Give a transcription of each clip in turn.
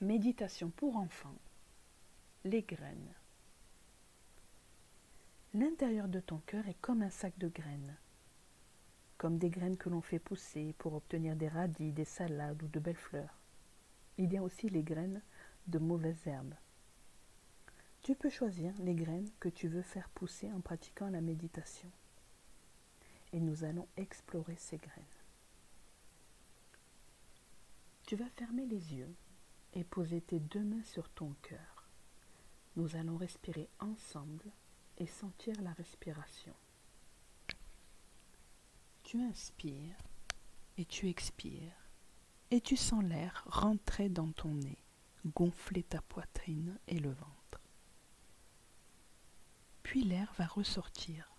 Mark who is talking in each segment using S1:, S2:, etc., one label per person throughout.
S1: Méditation pour enfants, les graines. L'intérieur de ton cœur est comme un sac de graines, comme des graines que l'on fait pousser pour obtenir des radis, des salades ou de belles fleurs. Il y a aussi les graines de mauvaises herbes. Tu peux choisir les graines que tu veux faire pousser en pratiquant la méditation. Et nous allons explorer ces graines. Tu vas fermer les yeux et poser tes deux mains sur ton cœur. Nous allons respirer ensemble et sentir la respiration. Tu inspires et tu expires et tu sens l'air rentrer dans ton nez, gonfler ta poitrine et le ventre. Puis l'air va ressortir.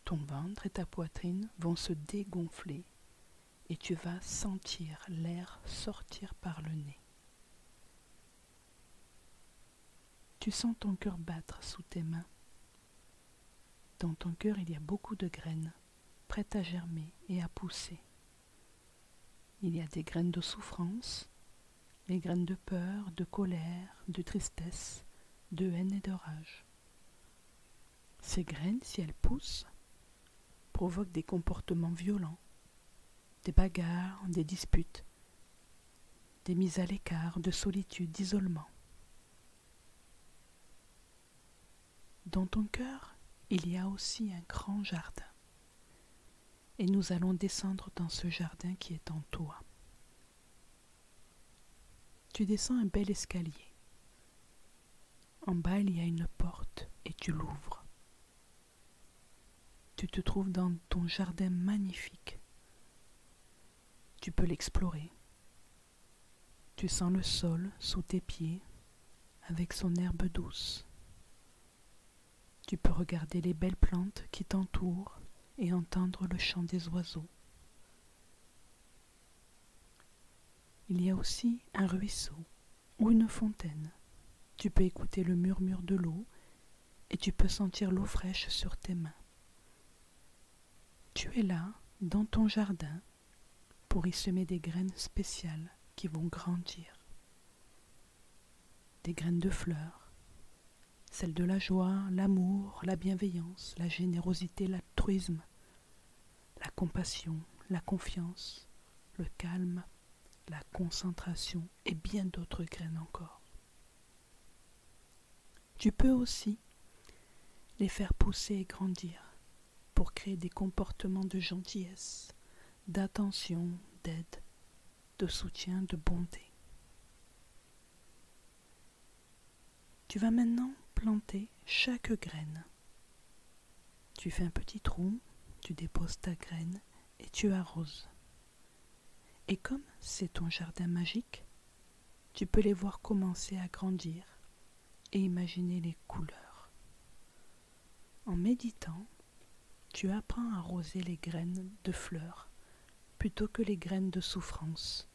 S1: Ton ventre et ta poitrine vont se dégonfler et tu vas sentir l'air sortir par le nez. Tu sens ton cœur battre sous tes mains. Dans ton cœur, il y a beaucoup de graines, prêtes à germer et à pousser. Il y a des graines de souffrance, les graines de peur, de colère, de tristesse, de haine et de rage. Ces graines, si elles poussent, provoquent des comportements violents, des bagarres, des disputes, des mises à l'écart, de solitude, d'isolement. Dans ton cœur, il y a aussi un grand jardin. Et nous allons descendre dans ce jardin qui est en toi. Tu descends un bel escalier. En bas, il y a une porte et tu l'ouvres. Tu te trouves dans ton jardin magnifique. Tu peux l'explorer. Tu sens le sol sous tes pieds avec son herbe douce. Tu peux regarder les belles plantes qui t'entourent et entendre le chant des oiseaux. Il y a aussi un ruisseau ou une fontaine. Tu peux écouter le murmure de l'eau et tu peux sentir l'eau fraîche sur tes mains. Tu es là, dans ton jardin, pour y semer des graines spéciales qui vont grandir. Des graines de fleurs, celles de la joie, l'amour, la bienveillance, la générosité, l'altruisme, la compassion, la confiance, le calme, la concentration et bien d'autres graines encore. Tu peux aussi les faire pousser et grandir pour créer des comportements de gentillesse, d'attention, d'aide, de soutien, de bonté. Tu vas maintenant planter chaque graine. Tu fais un petit trou, tu déposes ta graine et tu arroses. Et comme c'est ton jardin magique, tu peux les voir commencer à grandir et imaginer les couleurs. En méditant, tu apprends à arroser les graines de fleurs plutôt que les graines de souffrance.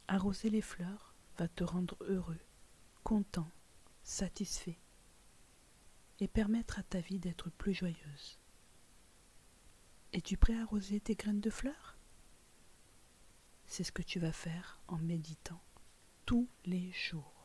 S1: Arroser les fleurs va te rendre heureux, content, satisfait et permettre à ta vie d'être plus joyeuse. Es-tu prêt à arroser tes graines de fleurs? C'est ce que tu vas faire en méditant tous les jours.